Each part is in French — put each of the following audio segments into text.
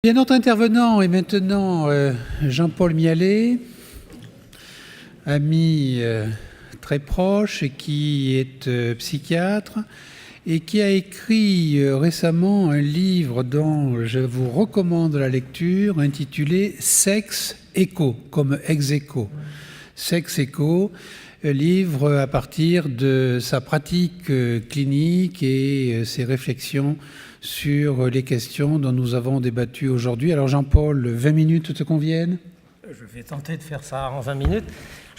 Bien, notre intervenant est maintenant Jean-Paul Mialet, ami très proche et qui est psychiatre et qui a écrit récemment un livre dont je vous recommande la lecture intitulé « Sexe Écho », comme ex-écho. Sexe Écho, livre à partir de sa pratique clinique et ses réflexions sur les questions dont nous avons débattu aujourd'hui. Alors Jean-Paul, 20 minutes te conviennent ? Je vais tenter de faire ça en 20 minutes.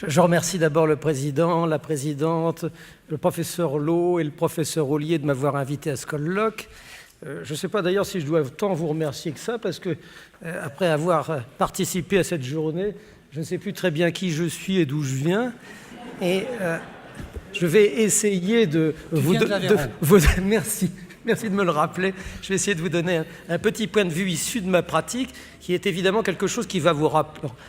Je remercie d'abord le président, la présidente, le professeur Lowe et le professeur Ollier de m'avoir invité à ce colloque. Je ne sais pas d'ailleurs si je dois tant vous remercier que ça, parce que après avoir participé à cette journée, je ne sais plus très bien qui je suis et d'où je viens. Et je vais essayer de vous... Merci. Merci de me le rappeler. Je vais essayer de vous donner un petit point de vue issu de ma pratique, qui est évidemment quelque chose qui va vous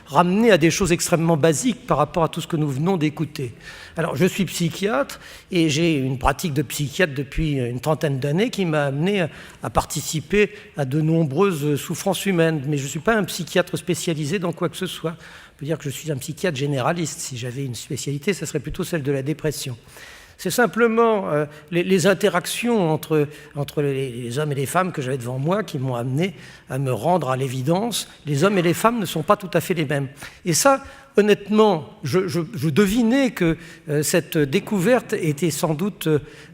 ramener à des choses extrêmement basiques par rapport à tout ce que nous venons d'écouter. Alors, je suis psychiatre et j'ai une pratique de psychiatre depuis une trentaine d'années qui m'a amené à participer à de nombreuses souffrances humaines. Mais je ne suis pas un psychiatre spécialisé dans quoi que ce soit. On peut dire que je suis un psychiatre généraliste. Si j'avais une spécialité, ce serait plutôt celle de la dépression. C'est simplement les interactions entre les hommes et les femmes que j'avais devant moi qui m'ont amené à me rendre à l'évidence. Les hommes et les femmes ne sont pas tout à fait les mêmes. Et ça, honnêtement, je devinais que cette découverte était sans doute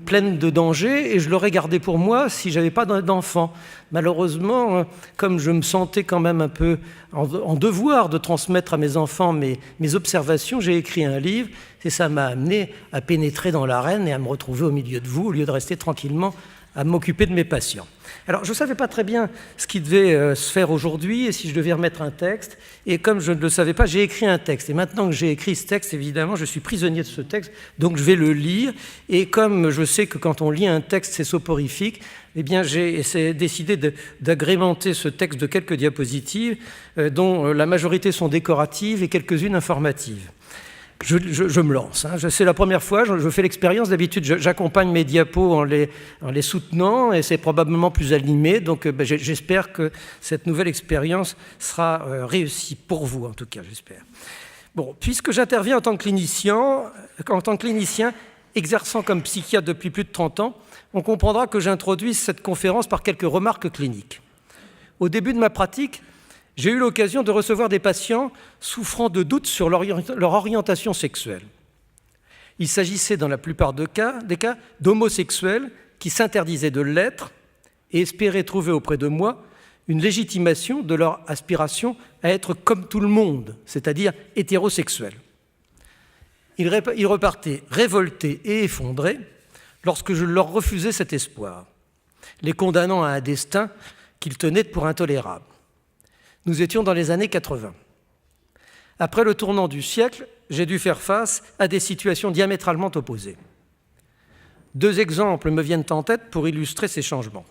pleine de dangers et je l'aurais gardée pour moi si je n'avais pas d'enfant. Malheureusement, comme je me sentais quand même un peu en devoir de transmettre à mes enfants mes observations, j'ai écrit un livre et ça m'a amené à pénétrer dans l'arène et à me retrouver au milieu de vous au lieu de rester tranquillement à m'occuper de mes patients. Alors, je ne savais pas très bien ce qui devait se faire aujourd'hui et si je devais remettre un texte. Et comme je ne le savais pas, j'ai écrit un texte. Et maintenant que j'ai écrit ce texte, évidemment, je suis prisonnier de ce texte, donc je vais le lire. Et comme je sais que quand on lit un texte, c'est soporifique, eh bien, j'ai décidé d'agrémenter ce texte de quelques diapositives, dont la majorité sont décoratives et quelques-unes informatives. Je me lance. C'est la première fois, je fais l'expérience. D'habitude, j'accompagne mes diapos en les soutenant et c'est probablement plus animé. Donc, j'espère que cette nouvelle expérience sera réussie pour vous, en tout cas, j'espère. Bon, puisque j'interviens en tant que clinicien exerçant comme psychiatre depuis plus de 30 ans, on comprendra que j'introduise cette conférence par quelques remarques cliniques. Au début de ma pratique, j'ai eu l'occasion de recevoir des patients souffrant de doutes sur leur orientation sexuelle. Il s'agissait dans la plupart des cas d'homosexuels qui s'interdisaient de l'être et espéraient trouver auprès de moi une légitimation de leur aspiration à être comme tout le monde, c'est-à-dire hétérosexuels. Ils repartaient révoltés et effondrés lorsque je leur refusais cet espoir, les condamnant à un destin qu'ils tenaient pour intolérable. Nous étions dans les années 80. Après le tournant du siècle, j'ai dû faire face à des situations diamétralement opposées. 2 exemples me viennent en tête pour illustrer ces changements.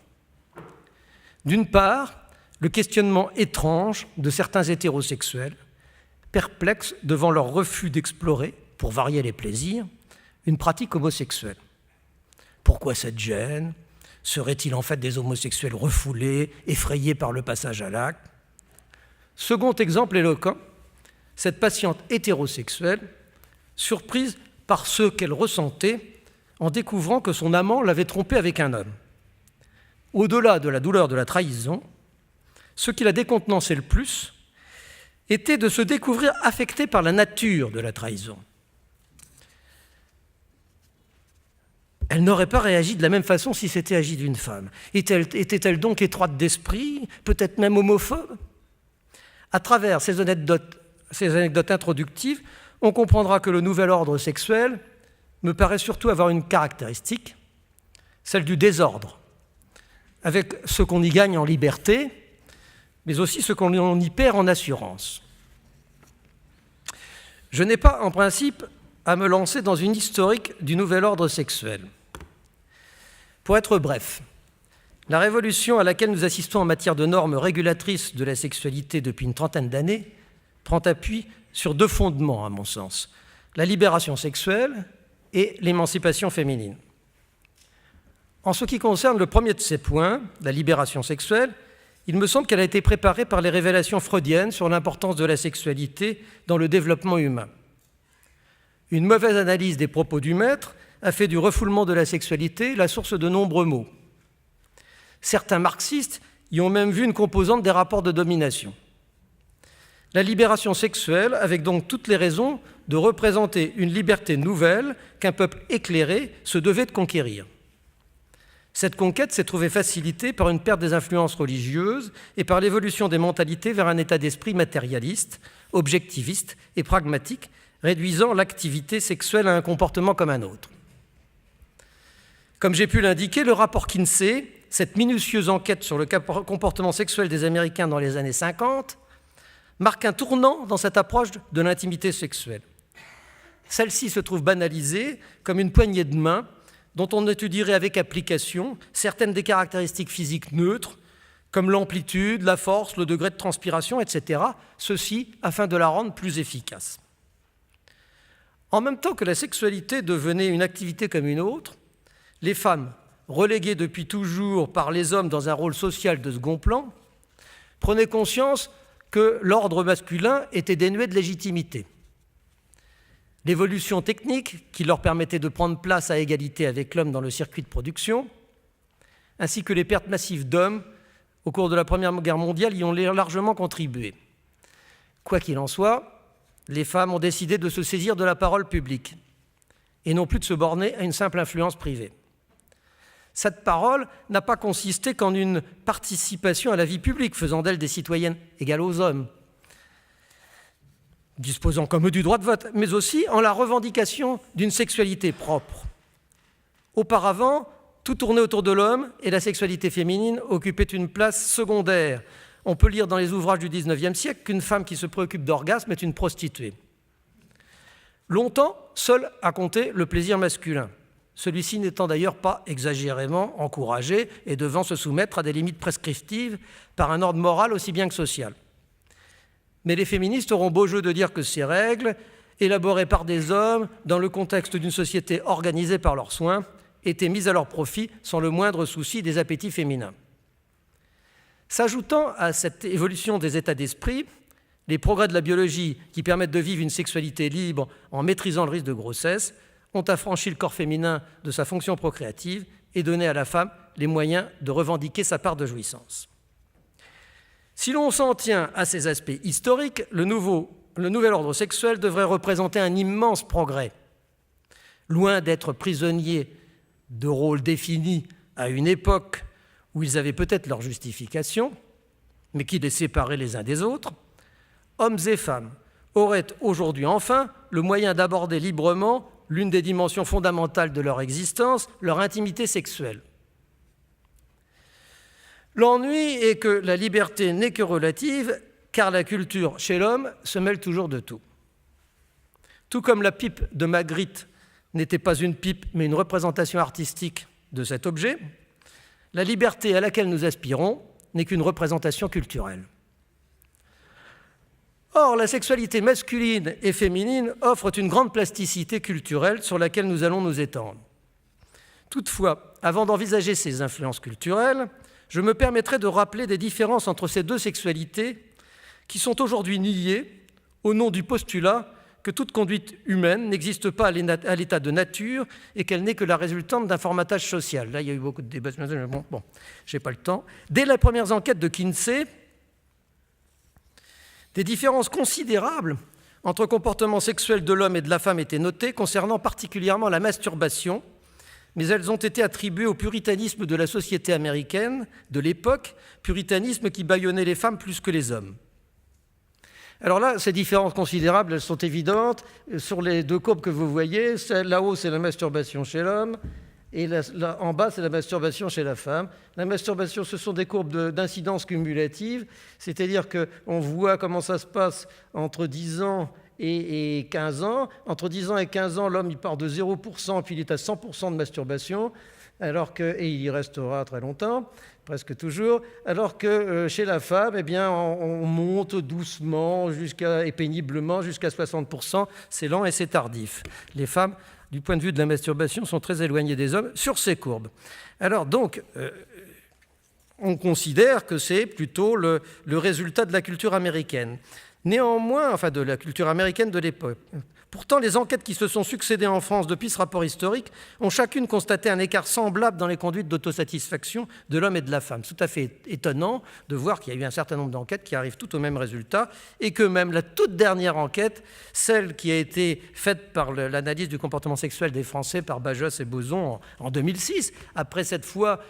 D'une part, le questionnement étrange de certains hétérosexuels, perplexes devant leur refus d'explorer, pour varier les plaisirs, une pratique homosexuelle. Pourquoi cette gêne ? Seraient-ils en fait des homosexuels refoulés, effrayés par le passage à l'acte ? Second exemple éloquent, cette patiente hétérosexuelle, surprise par ce qu'elle ressentait en découvrant que son amant l'avait trompée avec un homme. Au-delà de la douleur de la trahison, ce qui la décontenançait le plus était de se découvrir affectée par la nature de la trahison. Elle n'aurait pas réagi de la même façon si c'était agi d'une femme. Était-elle donc étroite d'esprit, peut-être même homophobe ? À travers ces anecdotes introductives, on comprendra que le nouvel ordre sexuel me paraît surtout avoir une caractéristique, celle du désordre, avec ce qu'on y gagne en liberté, mais aussi ce qu'on y perd en assurance. Je n'ai pas, en principe, à me lancer dans une historique du nouvel ordre sexuel. Pour être bref, la révolution à laquelle nous assistons en matière de normes régulatrices de la sexualité depuis une trentaine d'années prend appui sur 2 fondements, à mon sens, la libération sexuelle et l'émancipation féminine. En ce qui concerne le premier de ces points, la libération sexuelle, Il me semble qu'elle a été préparée par les révélations freudiennes sur l'importance de la sexualité dans le développement humain. Une mauvaise analyse des propos du maître a fait du refoulement de la sexualité la source de nombreux maux. Certains marxistes y ont même vu une composante des rapports de domination. La libération sexuelle avait donc toutes les raisons de représenter une liberté nouvelle qu'un peuple éclairé se devait de conquérir. Cette conquête s'est trouvée facilitée par une perte des influences religieuses et par l'évolution des mentalités vers un état d'esprit matérialiste, objectiviste et pragmatique, réduisant l'activité sexuelle à un comportement comme un autre. Comme j'ai pu l'indiquer, le rapport Kinsey, cette minutieuse enquête sur le comportement sexuel des Américains dans les années 50, marque un tournant dans cette approche de l'intimité sexuelle. Celle-ci se trouve banalisée comme une poignée de main dont on étudierait avec application certaines des caractéristiques physiques neutres, comme l'amplitude, la force, le degré de transpiration, etc., ceci afin de la rendre plus efficace. En même temps que la sexualité devenait une activité comme une autre, les femmes, reléguées depuis toujours par les hommes dans un rôle social de second plan, prenaient conscience que l'ordre masculin était dénué de légitimité. L'évolution technique qui leur permettait de prendre place à égalité avec l'homme dans le circuit de production, ainsi que les pertes massives d'hommes au cours de la Première Guerre mondiale y ont largement contribué. Quoi qu'il en soit, les femmes ont décidé de se saisir de la parole publique et non plus de se borner à une simple influence privée. Cette parole n'a pas consisté qu'en une participation à la vie publique, faisant d'elles des citoyennes égales aux hommes, disposant comme eux du droit de vote, mais aussi en la revendication d'une sexualité propre. Auparavant, tout tournait autour de l'homme et la sexualité féminine occupait une place secondaire. On peut lire dans les ouvrages du XIXe siècle qu'une femme qui se préoccupe d'orgasme est une prostituée. Longtemps, seul a compté le plaisir masculin, celui-ci n'étant d'ailleurs pas exagérément encouragé et devant se soumettre à des limites prescriptives par un ordre moral aussi bien que social. Mais les féministes auront beau jeu de dire que ces règles, élaborées par des hommes dans le contexte d'une société organisée par leurs soins, étaient mises à leur profit sans le moindre souci des appétits féminins. S'ajoutant à cette évolution des états d'esprit, les progrès de la biologie qui permettent de vivre une sexualité libre en maîtrisant le risque de grossesse ont affranchi le corps féminin de sa fonction procréative et donné à la femme les moyens de revendiquer sa part de jouissance. Si l'on s'en tient à ces aspects historiques, le nouvel ordre sexuel devrait représenter un immense progrès. Loin d'être prisonniers de rôles définis à une époque où ils avaient peut-être leur justification, mais qui les séparaient les uns des autres, hommes et femmes auraient aujourd'hui enfin le moyen d'aborder librement l'une des dimensions fondamentales de leur existence, leur intimité sexuelle. L'ennui est que la liberté n'est que relative, car la culture chez l'homme se mêle toujours de tout. Tout comme la pipe de Magritte n'était pas une pipe, mais une représentation artistique de cet objet, la liberté à laquelle nous aspirons n'est qu'une représentation culturelle. Or, la sexualité masculine et féminine offre une grande plasticité culturelle sur laquelle nous allons nous étendre. Toutefois, avant d'envisager ces influences culturelles, je me permettrai de rappeler des différences entre ces deux sexualités qui sont aujourd'hui niées au nom du postulat que toute conduite humaine n'existe pas à l'état de nature et qu'elle n'est que la résultante d'un formatage social. Là, il y a eu beaucoup de débats. Bon, je n'ai pas le temps. Dès les premières enquêtes de Kinsey, des différences considérables entre comportements sexuels de l'homme et de la femme étaient notées, concernant particulièrement la masturbation, mais elles ont été attribuées au puritanisme de la société américaine de l'époque, puritanisme qui bâillonnait les femmes plus que les hommes. Alors là, ces différences considérables, elles sont évidentes. Sur les deux courbes que vous voyez, là-haut, c'est la masturbation chez l'homme, et là, en bas, c'est la masturbation chez la femme. La masturbation, ce sont des courbes d'incidence cumulative, c'est-à-dire qu'on voit comment ça se passe entre 10 ans et 15 ans. Entre 10 ans et 15 ans, l'homme il part de 0%, puis il est à 100% de masturbation, et il y restera très longtemps, presque toujours, alors que chez la femme, eh bien, on monte doucement et péniblement jusqu'à 60%. C'est lent et c'est tardif. Les femmes, du point de vue de la masturbation, sont très éloignées des hommes sur ces courbes. Alors donc, on considère que c'est plutôt le résultat de la culture américaine. Néanmoins, enfin de la culture américaine de l'époque. Pourtant, les enquêtes qui se sont succédées en France depuis ce rapport historique ont chacune constaté un écart semblable dans les conduites d'autosatisfaction de l'homme et de la femme. C'est tout à fait étonnant de voir qu'il y a eu un certain nombre d'enquêtes qui arrivent toutes au même résultat et que même la toute dernière enquête, celle qui a été faite par l'analyse du comportement sexuel des Français par Bajos et Boson en 2006, après cette fois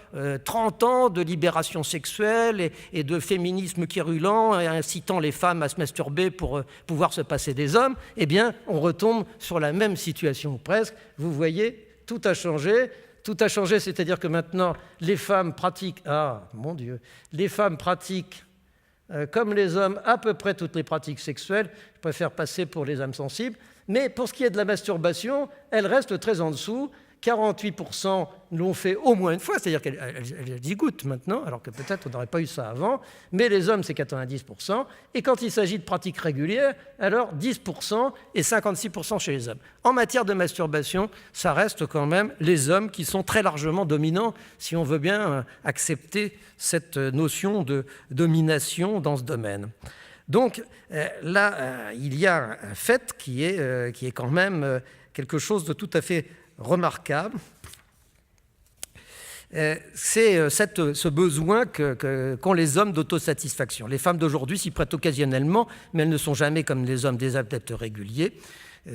30 ans de libération sexuelle et de féminisme quérulent et incitant les femmes à se masturber pour pouvoir se passer des hommes, eh bien, on retombe sur la même situation presque. Vous voyez, tout a changé. Tout a changé, c'est-à-dire que maintenant, les femmes pratiquent... Ah, mon Dieu! Les femmes pratiquent, comme les hommes, à peu près toutes les pratiques sexuelles. Je préfère passer pour les âmes sensibles. Mais pour ce qui est de la masturbation, elles restent très en dessous. 48% l'ont fait au moins une fois, c'est-à-dire qu'elles y goûtent maintenant, alors que peut-être on n'aurait pas eu ça avant, mais les hommes, c'est 90%, et quand il s'agit de pratiques régulières, alors 10% et 56% chez les hommes. En matière de masturbation, ça reste quand même les hommes qui sont très largement dominants, si on veut bien accepter cette notion de domination dans ce domaine. Donc là, il y a un fait qui est quand même quelque chose de tout à fait remarquable, c'est ce besoin qu'ont les hommes d'autosatisfaction. Les femmes d'aujourd'hui s'y prêtent occasionnellement, mais elles ne sont jamais comme les hommes des adeptes réguliers.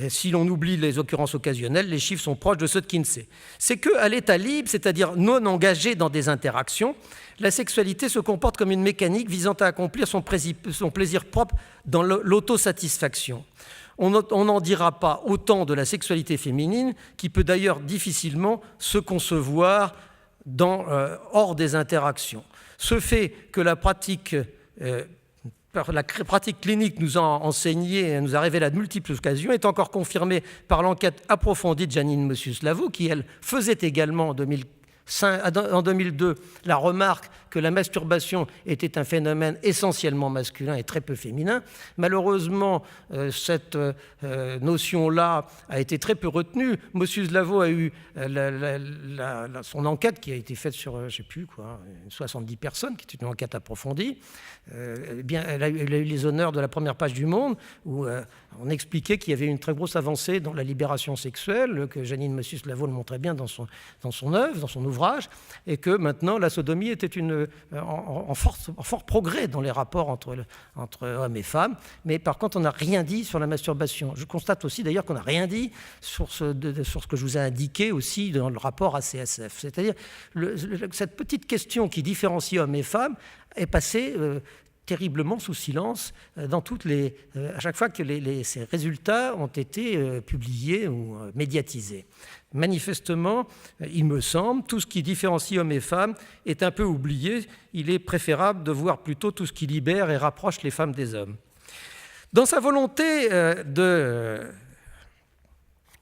Si l'on oublie les occurrences occasionnelles, les chiffres sont proches de ceux de Kinsey. C'est qu'à l'état libre, c'est-à-dire non engagé dans des interactions, la sexualité se comporte comme une mécanique visant à accomplir son plaisir propre dans l'autosatisfaction. On n'en dira pas autant de la sexualité féminine, qui peut d'ailleurs difficilement se concevoir hors des interactions. Ce fait que la pratique clinique nous a enseigné, nous a révélé à de multiples occasions, est encore confirmée par l'enquête approfondie de Janine Mossius-Lavaux, qui, elle, faisait également en 2002 la remarque que la masturbation était un phénomène essentiellement masculin et très peu féminin. Malheureusement, cette notion-là a été très peu retenue. Mossius-Lavaux a eu son enquête qui a été faite sur, je ne sais plus quoi, 70 personnes, qui est une enquête approfondie. Elle a eu les honneurs de la première page du Monde, où on expliquait qu'il y avait une très grosse avancée dans la libération sexuelle, que Janine Mossius-Lavaux le montrait bien dans son œuvre, dans son ouvrage, et que maintenant la sodomie était en fort progrès dans les rapports entre hommes et femmes, mais par contre on n'a rien dit sur la masturbation. Je constate aussi d'ailleurs qu'on n'a rien dit sur ce que je vous ai indiqué aussi dans le rapport ACSF, c'est-à-dire cette petite question qui différencie hommes et femmes est passée terriblement sous silence à chaque fois que ces résultats ont été publiés ou médiatisés. Manifestement, il me semble, tout ce qui différencie hommes et femmes est un peu oublié. Il est préférable de voir plutôt tout ce qui libère et rapproche les femmes des hommes. Dans sa volonté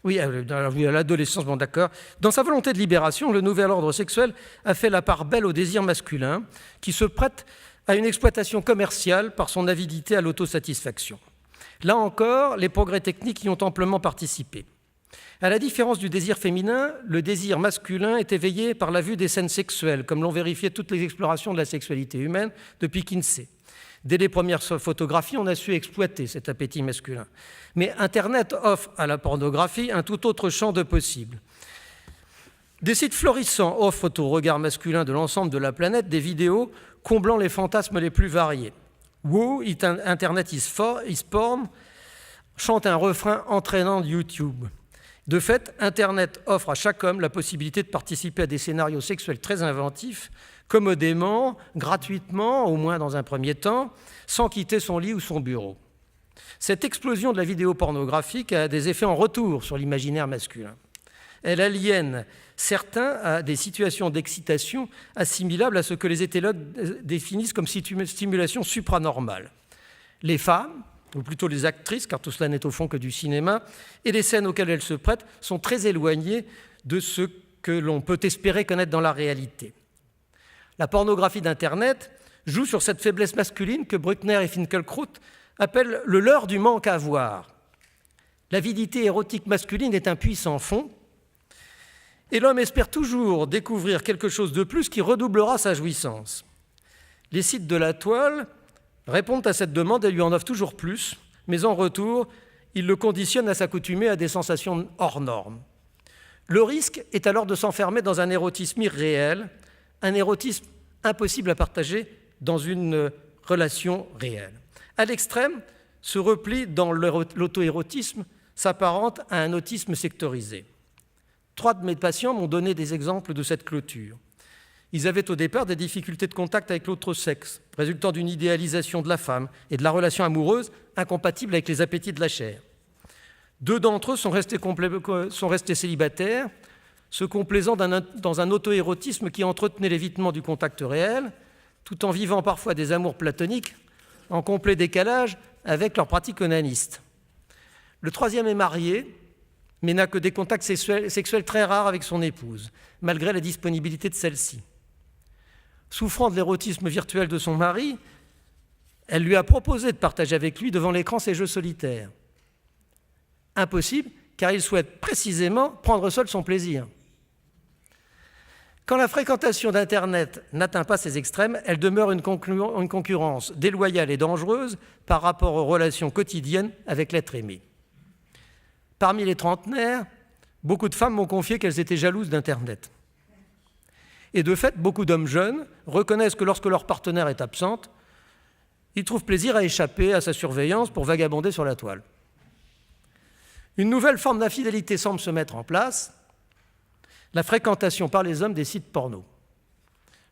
Oui, à l'adolescence, bon d'accord. Dans sa volonté de libération, le nouvel ordre sexuel a fait la part belle au désir masculin qui se prête à une exploitation commerciale par son avidité à l'autosatisfaction. Là encore, les progrès techniques y ont amplement participé. À la différence du désir féminin, le désir masculin est éveillé par la vue des scènes sexuelles, comme l'ont vérifié toutes les explorations de la sexualité humaine depuis Kinsey. Dès les premières photographies, on a su exploiter cet appétit masculin. Mais Internet offre à la pornographie un tout autre champ de possibles. Des sites florissants offrent au regard masculin de l'ensemble de la planète des vidéos comblant les fantasmes les plus variés. Wow, Internet is porn chante un refrain entraînant de YouTube. De fait, Internet offre à chaque homme la possibilité de participer à des scénarios sexuels très inventifs, commodément, gratuitement, au moins dans un premier temps, sans quitter son lit ou son bureau. Cette explosion de la vidéo pornographique a des effets en retour sur l'imaginaire masculin. Elle aliène certains à des situations d'excitation assimilables à ce que les éthologues définissent comme stimulation supranormale. Les femmes, ou plutôt les actrices, car tout cela n'est au fond que du cinéma, et les scènes auxquelles elles se prêtent sont très éloignées de ce que l'on peut espérer connaître dans la réalité. La pornographie d'Internet joue sur cette faiblesse masculine que Bruckner et Finkielkraut appellent le leurre du manque à voir. L'avidité érotique masculine est un puissant fond, et l'homme espère toujours découvrir quelque chose de plus qui redoublera sa jouissance. Les sites de la toile répondent à cette demande et lui en offrent toujours plus, mais en retour, ils le conditionnent à s'accoutumer à des sensations hors normes. Le risque est alors de s'enfermer dans un érotisme irréel, un érotisme impossible à partager dans une relation réelle. À l'extrême, ce repli dans l'auto-érotisme s'apparente à un autisme sectorisé. 3 de mes patients m'ont donné des exemples de cette clôture. Ils avaient au départ des difficultés de contact avec l'autre sexe, résultant d'une idéalisation de la femme et de la relation amoureuse incompatible avec les appétits de la chair. 2 d'entre eux sont restés célibataires, se complaisant dans un auto-érotisme qui entretenait l'évitement du contact réel, tout en vivant parfois des amours platoniques en complet décalage avec leurs pratiques onanistes. Le 3e est marié, mais n'a que des contacts sexuels très rares avec son épouse, malgré la disponibilité de celle-ci. Souffrant de l'érotisme virtuel de son mari, elle lui a proposé de partager avec lui devant l'écran ses jeux solitaires. Impossible, car il souhaite précisément prendre seul son plaisir. Quand la fréquentation d'Internet n'atteint pas ces extrêmes, elle demeure une concurrence déloyale et dangereuse par rapport aux relations quotidiennes avec l'être aimé. Parmi les trentenaires, beaucoup de femmes m'ont confié qu'elles étaient jalouses d'Internet. Et de fait, beaucoup d'hommes jeunes reconnaissent que lorsque leur partenaire est absente, ils trouvent plaisir à échapper à sa surveillance pour vagabonder sur la toile. Une nouvelle forme d'infidélité semble se mettre en place, la fréquentation par les hommes des sites porno.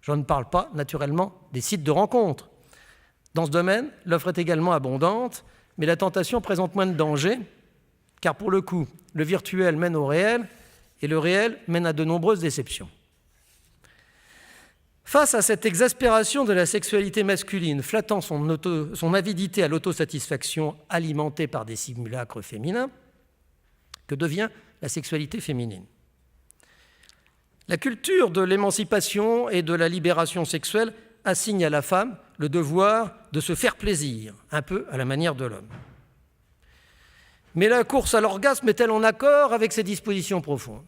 Je ne parle pas, naturellement, des sites de rencontres. Dans ce domaine, l'offre est également abondante, mais la tentation présente moins de dangers, car pour le coup, le virtuel mène au réel, et le réel mène à de nombreuses déceptions. Face à cette exaspération de la sexualité masculine, flattant son avidité à l'autosatisfaction alimentée par des simulacres féminins, que devient la sexualité féminine? La culture de l'émancipation et de la libération sexuelle assigne à la femme le devoir de se faire plaisir, un peu à la manière de l'homme. Mais la course à l'orgasme est-elle en accord avec ces dispositions profondes?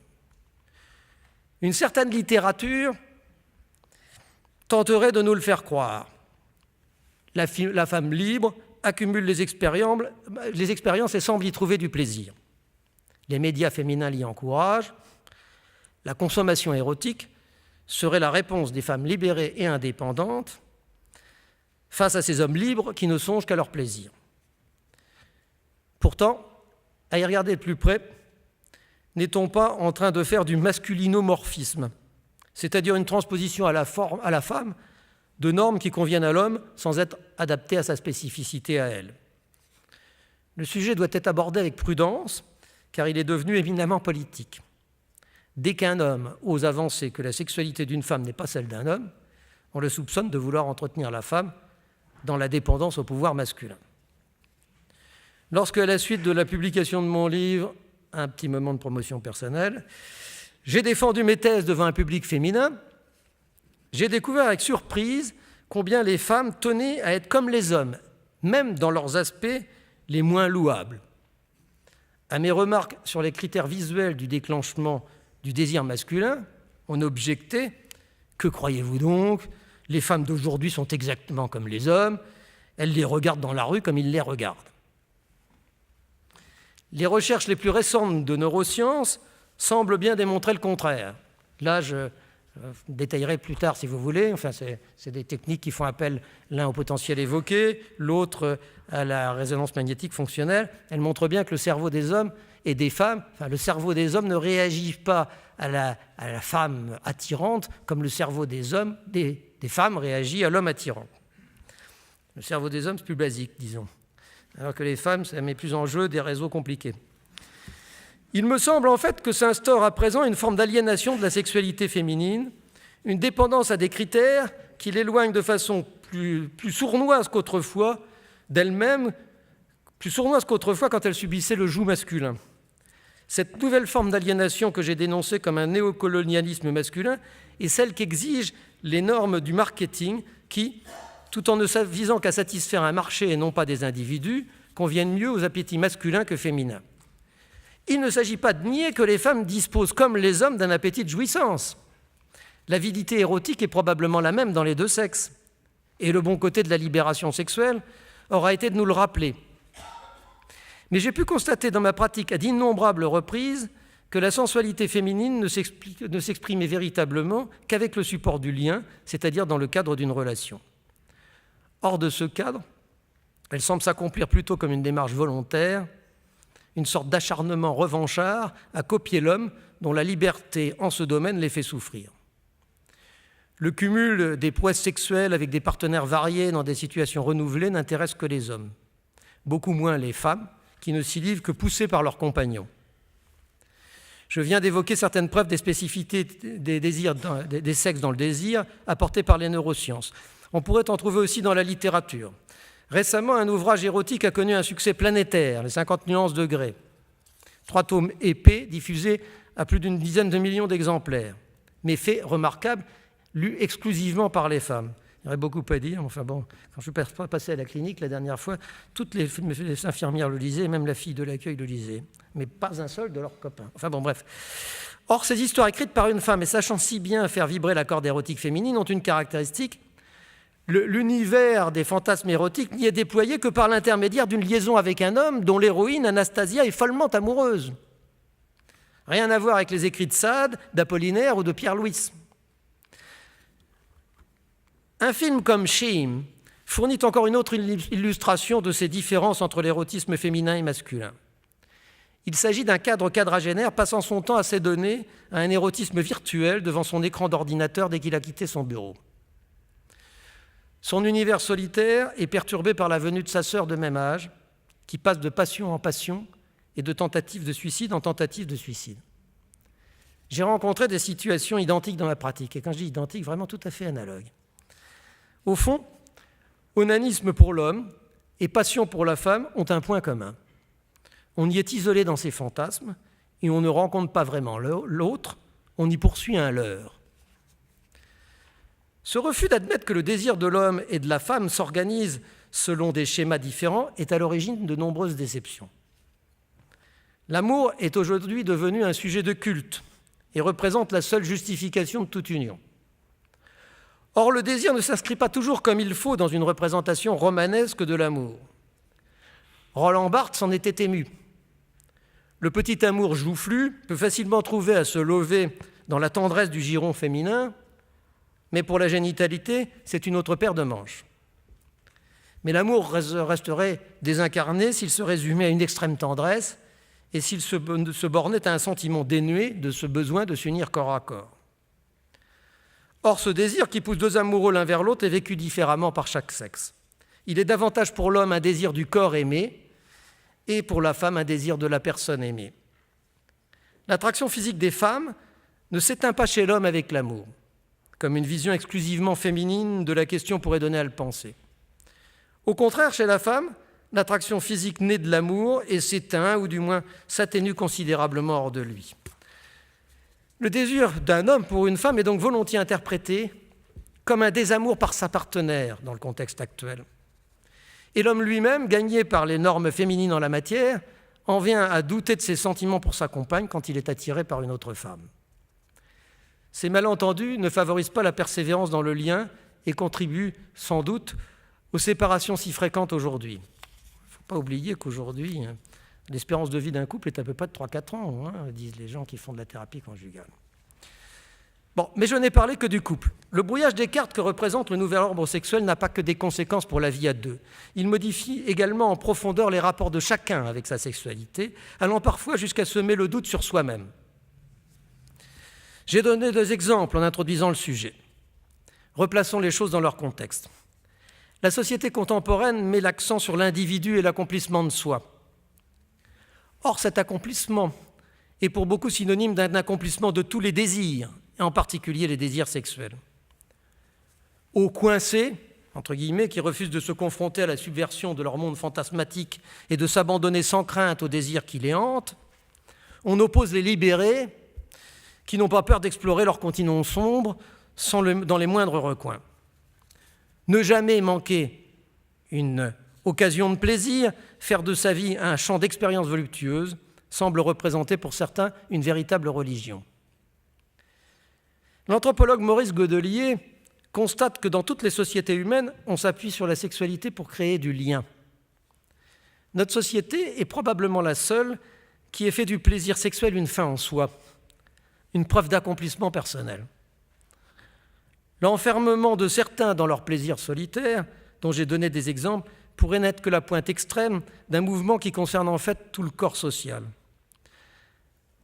Une certaine littérature tenterait de nous le faire croire. La femme libre accumule les expériences et semble y trouver du plaisir. Les médias féminins l'y encouragent. La consommation érotique serait la réponse des femmes libérées et indépendantes face à ces hommes libres qui ne songent qu'à leur plaisir. Pourtant, à y regarder de plus près, n'est-on pas en train de faire du masculinomorphisme, c'est-à-dire une transposition à la femme de normes qui conviennent à l'homme sans être adaptées à sa spécificité à elle? Le sujet doit être abordé avec prudence, car il est devenu éminemment politique. Dès qu'un homme ose avancer que la sexualité d'une femme n'est pas celle d'un homme, on le soupçonne de vouloir entretenir la femme dans la dépendance au pouvoir masculin. Lorsque, à la suite de la publication de mon livre, un petit moment de promotion personnelle, j'ai défendu mes thèses devant un public féminin, j'ai découvert avec surprise combien les femmes tenaient à être comme les hommes, même dans leurs aspects les moins louables. À mes remarques sur les critères visuels du déclenchement du désir masculin, on objectait « Que croyez-vous donc? Les femmes d'aujourd'hui sont exactement comme les hommes, elles les regardent dans la rue comme ils les regardent. » Les recherches les plus récentes de neurosciences semblent bien démontrer le contraire. Là, je détaillerai plus tard si vous voulez. Enfin, c'est des techniques qui font appel l'un au potentiel évoqué, l'autre à la résonance magnétique fonctionnelle. Elles montrent bien que le cerveau des hommes et des femmes, le cerveau des hommes ne réagit pas à la femme attirante comme le cerveau des femmes réagit à l'homme attirant. Le cerveau des hommes, c'est plus basique, disons. Alors que les femmes, ça met plus en jeu des réseaux compliqués. Il me semble en fait que s'instaure à présent une forme d'aliénation de la sexualité féminine, une dépendance à des critères qui l'éloignent de façon plus sournoise qu'autrefois d'elle-même, plus sournoise qu'autrefois quand elle subissait le joug masculin. Cette nouvelle forme d'aliénation que j'ai dénoncée comme un néocolonialisme masculin est celle qu'exigent les normes du marketing qui, tout en ne visant qu'à satisfaire un marché et non pas des individus, conviennent mieux aux appétits masculins que féminins. Il ne s'agit pas de nier que les femmes disposent, comme les hommes, d'un appétit de jouissance. L'avidité érotique est probablement la même dans les deux sexes. et le bon côté de la libération sexuelle aura été de nous le rappeler. Mais j'ai pu constater dans ma pratique à d'innombrables reprises que la sensualité féminine ne s'exprimait véritablement qu'avec le support du lien, c'est-à-dire dans le cadre d'une relation. Hors de ce cadre, elle semble s'accomplir plutôt comme une démarche volontaire, une sorte d'acharnement revanchard à copier l'homme dont la liberté en ce domaine les fait souffrir. Le cumul des prouesses sexuelles avec des partenaires variés dans des situations renouvelées n'intéresse que les hommes, beaucoup moins les femmes qui ne s'y livrent que poussées par leurs compagnons. Je viens d'évoquer certaines preuves des spécificités des sexes dans le désir apportées par les neurosciences. On pourrait en trouver aussi dans la littérature. Récemment, un ouvrage érotique a connu un succès planétaire, les 50 nuances de Grey. 3 tomes épais, diffusés à plus d'une dizaine de millions d'exemplaires. Mais fait remarquable, lu exclusivement par les femmes. Il y aurait beaucoup à dire, enfin bon, quand je suis passé à la clinique la dernière fois, toutes les infirmières le lisaient, même la fille de l'accueil le lisait, mais pas un seul de leurs copains. Enfin bon, bref. Or, ces histoires écrites par une femme et sachant si bien faire vibrer la corde érotique féminine ont une caractéristique. L'univers des fantasmes érotiques n'y est déployé que par l'intermédiaire d'une liaison avec un homme dont l'héroïne, Anastasia, est follement amoureuse. Rien à voir avec les écrits de Sade, d'Apollinaire ou de Pierre-Louis. Un film comme Shame fournit encore une autre illustration de ces différences entre l'érotisme féminin et masculin. Il s'agit d'un cadre quadragénaire passant son temps à s'adonner à un érotisme virtuel devant son écran d'ordinateur dès qu'il a quitté son bureau. Son univers solitaire est perturbé par la venue de sa sœur de même âge, qui passe de passion en passion et de tentative de suicide en tentative de suicide. J'ai rencontré des situations identiques dans ma pratique, et quand je dis identiques, vraiment tout à fait analogues. Au fond, onanisme pour l'homme et passion pour la femme ont un point commun. On y est isolé dans ses fantasmes et on ne rencontre pas vraiment l'autre, on y poursuit un leurre. Ce refus d'admettre que le désir de l'homme et de la femme s'organise selon des schémas différents est à l'origine de nombreuses déceptions. L'amour est aujourd'hui devenu un sujet de culte et représente la seule justification de toute union. Or, le désir ne s'inscrit pas toujours comme il faut dans une représentation romanesque de l'amour. Roland Barthes s'en était ému. Le petit amour joufflu peut facilement trouver à se lever dans la tendresse du giron féminin, mais pour la génitalité, c'est une autre paire de manches. Mais l'amour resterait désincarné s'il se résumait à une extrême tendresse et s'il se bornait à un sentiment dénué de ce besoin de s'unir corps à corps. Or, ce désir qui pousse 2 amoureux l'un vers l'autre est vécu différemment par chaque sexe. Il est davantage pour l'homme un désir du corps aimé et pour la femme un désir de la personne aimée. L'attraction physique des femmes ne s'éteint pas chez l'homme avec l'amour, comme une vision exclusivement féminine de la question pourrait donner à le penser. Au contraire, chez la femme, l'attraction physique naît de l'amour et s'éteint, ou du moins s'atténue considérablement hors de lui. Le désir d'un homme pour une femme est donc volontiers interprété comme un désamour par sa partenaire dans le contexte actuel. Et l'homme lui-même, gagné par les normes féminines en la matière, en vient à douter de ses sentiments pour sa compagne quand il est attiré par une autre femme. Ces malentendus ne favorisent pas la persévérance dans le lien et contribuent sans doute aux séparations si fréquentes aujourd'hui. Il ne faut pas oublier qu'aujourd'hui, l'espérance de vie d'un couple est à peu près de 3-4 ans, disent les gens qui font de la thérapie conjugale. Bon, mais je n'ai parlé que du couple. Le brouillage des cartes que représente le nouvel ordre sexuel n'a pas que des conséquences pour la vie à deux. Il modifie également en profondeur les rapports de chacun avec sa sexualité, allant parfois jusqu'à semer le doute sur soi-même. J'ai donné 2 exemples en introduisant le sujet. Replaçons les choses dans leur contexte. La société contemporaine met l'accent sur l'individu et l'accomplissement de soi. Or, cet accomplissement est pour beaucoup synonyme d'un accomplissement de tous les désirs, et en particulier les désirs sexuels. Aux coincés, entre guillemets, qui refusent de se confronter à la subversion de leur monde fantasmatique et de s'abandonner sans crainte aux désirs qui les hantent, on oppose les libérés, qui n'ont pas peur d'explorer leur continent sombre dans les moindres recoins. Ne jamais manquer une occasion de plaisir, faire de sa vie un champ d'expériences voluptueuses, semble représenter pour certains une véritable religion. L'anthropologue Maurice Godelier constate que dans toutes les sociétés humaines, on s'appuie sur la sexualité pour créer du lien. Notre société est probablement la seule qui ait fait du plaisir sexuel une fin en soi, une preuve d'accomplissement personnel. L'enfermement de certains dans leur plaisir solitaire, dont j'ai donné des exemples, pourrait n'être que la pointe extrême d'un mouvement qui concerne en fait tout le corps social.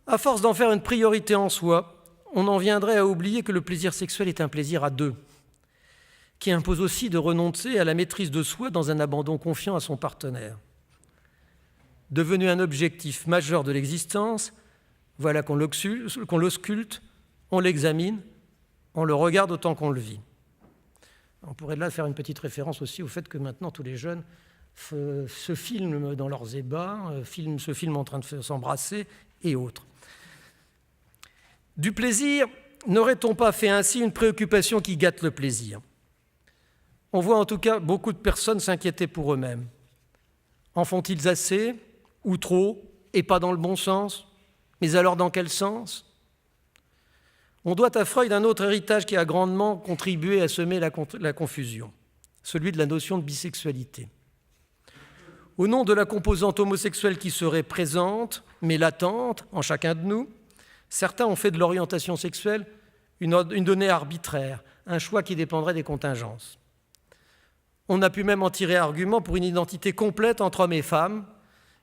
À force d'en faire une priorité en soi, on en viendrait à oublier que le plaisir sexuel est un plaisir à deux, qui impose aussi de renoncer à la maîtrise de soi dans un abandon confiant à son partenaire. Devenu un objectif majeur de l'existence, voilà qu'on l'ausculte, on l'examine, on le regarde autant qu'on le vit. On pourrait là faire une petite référence aussi au fait que maintenant tous les jeunes se filment dans leurs ébats, se filment en train de s'embrasser et autres. Du plaisir, n'aurait-on pas fait ainsi une préoccupation qui gâte le plaisir ? On voit en tout cas beaucoup de personnes s'inquiéter pour eux-mêmes. En font-ils assez ou trop et pas dans le bon sens ? Mais alors dans quel sens ? On doit à Freud un autre héritage qui a grandement contribué à semer la confusion, celui de la notion de bisexualité. Au nom de la composante homosexuelle qui serait présente, mais latente, en chacun de nous, certains ont fait de l'orientation sexuelle une donnée arbitraire, un choix qui dépendrait des contingences. On a pu même en tirer argument pour une identité complète entre hommes et femmes,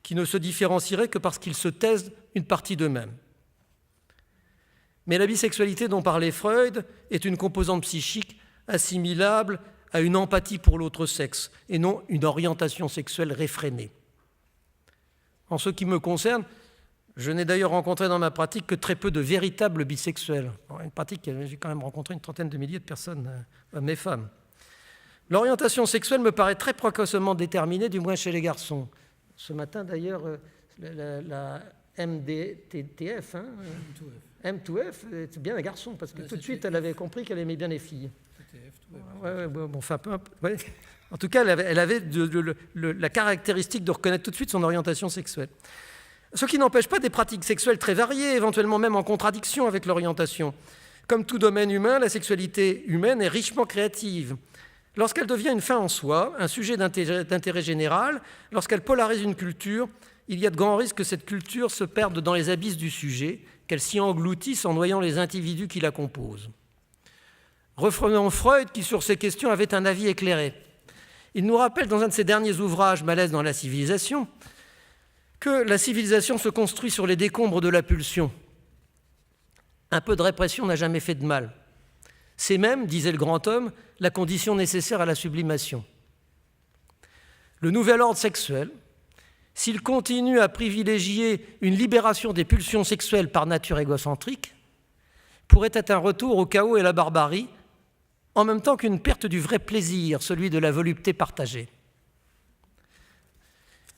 qui ne se différencieraient que parce qu'ils se taisent une partie d'eux-mêmes. Mais la bisexualité dont parlait Freud est une composante psychique assimilable à une empathie pour l'autre sexe et non une orientation sexuelle réfrénée. En ce qui me concerne, je n'ai d'ailleurs rencontré dans ma pratique que très peu de véritables bisexuels. Une pratique, j'ai quand même rencontré une trentaine de milliers de personnes, hommes et femmes. L'orientation sexuelle me paraît très précocement déterminée, du moins chez les garçons. Ce matin d'ailleurs, la MDTF, M2F, c'est bien un garçon, parce que tout de suite, elle avait compris qu'elle aimait bien les filles. En tout cas, elle avait la caractéristique de reconnaître tout de suite son orientation sexuelle. Ce qui n'empêche pas des pratiques sexuelles très variées, éventuellement même en contradiction avec l'orientation. Comme tout domaine humain, la sexualité humaine est richement créative. Lorsqu'elle devient une fin en soi, un sujet d'intérêt général, lorsqu'elle polarise une culture, il y a de grands risques que cette culture se perde dans les abysses du sujet, qu'elle s'y engloutisse en noyant les individus qui la composent. Reprenons Freud, qui sur ces questions avait un avis éclairé. Il nous rappelle dans un de ses derniers ouvrages, Malaise dans la civilisation, que la civilisation se construit sur les décombres de la pulsion. Un peu de répression n'a jamais fait de mal. C'est même, disait le grand homme, la condition nécessaire à la sublimation. Le nouvel ordre sexuel, s'il continue à privilégier une libération des pulsions sexuelles par nature égocentrique, pourrait être un retour au chaos et à la barbarie, en même temps qu'une perte du vrai plaisir, celui de la volupté partagée.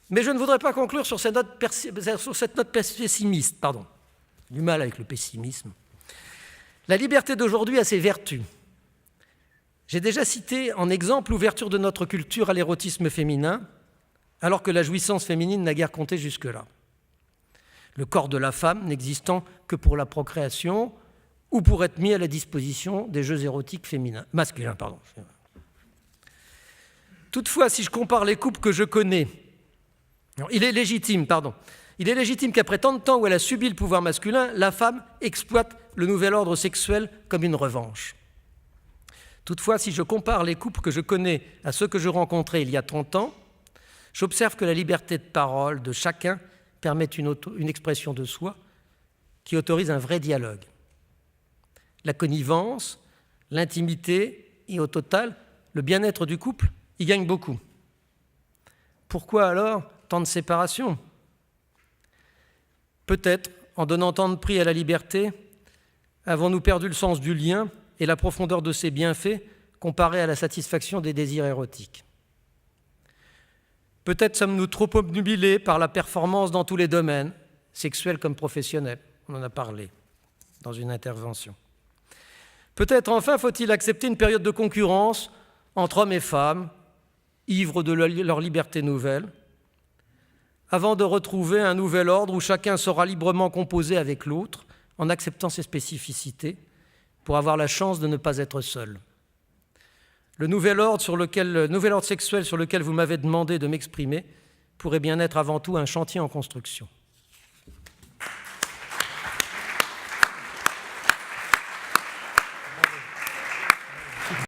Mais je ne voudrais pas conclure sur cette note pessimiste. Du mal avec le pessimisme. La liberté d'aujourd'hui a ses vertus. J'ai déjà cité en exemple l'ouverture de notre culture à l'érotisme féminin, alors que la jouissance féminine n'a guère compté jusque-là. Le corps de la femme n'existant que pour la procréation ou pour être mis à la disposition des jeux érotiques masculins. Toutefois, si je compare les couples que je connais, il est légitime qu'après tant de temps où elle a subi le pouvoir masculin, la femme exploite le nouvel ordre sexuel comme une revanche. Toutefois, si je compare les couples que je connais à ceux que je rencontrais il y a 30 ans, j'observe que la liberté de parole de chacun permet une expression de soi qui autorise un vrai dialogue. La connivence, l'intimité et au total, le bien-être du couple y gagnent beaucoup. Pourquoi alors tant de séparation ? Peut-être, en donnant tant de prix à la liberté, avons-nous perdu le sens du lien et la profondeur de ses bienfaits comparé à la satisfaction des désirs érotiques. Peut-être sommes-nous trop obnubilés par la performance dans tous les domaines, sexuels comme professionnels. On en a parlé dans une intervention. Peut-être enfin faut-il accepter une période de concurrence entre hommes et femmes, ivres de leur liberté nouvelle, avant de retrouver un nouvel ordre où chacun saura librement composer avec l'autre en acceptant ses spécificités pour avoir la chance de ne pas être seul. Le nouvel ordre sexuel sur lequel vous m'avez demandé de m'exprimer pourrait bien être avant tout un chantier en construction.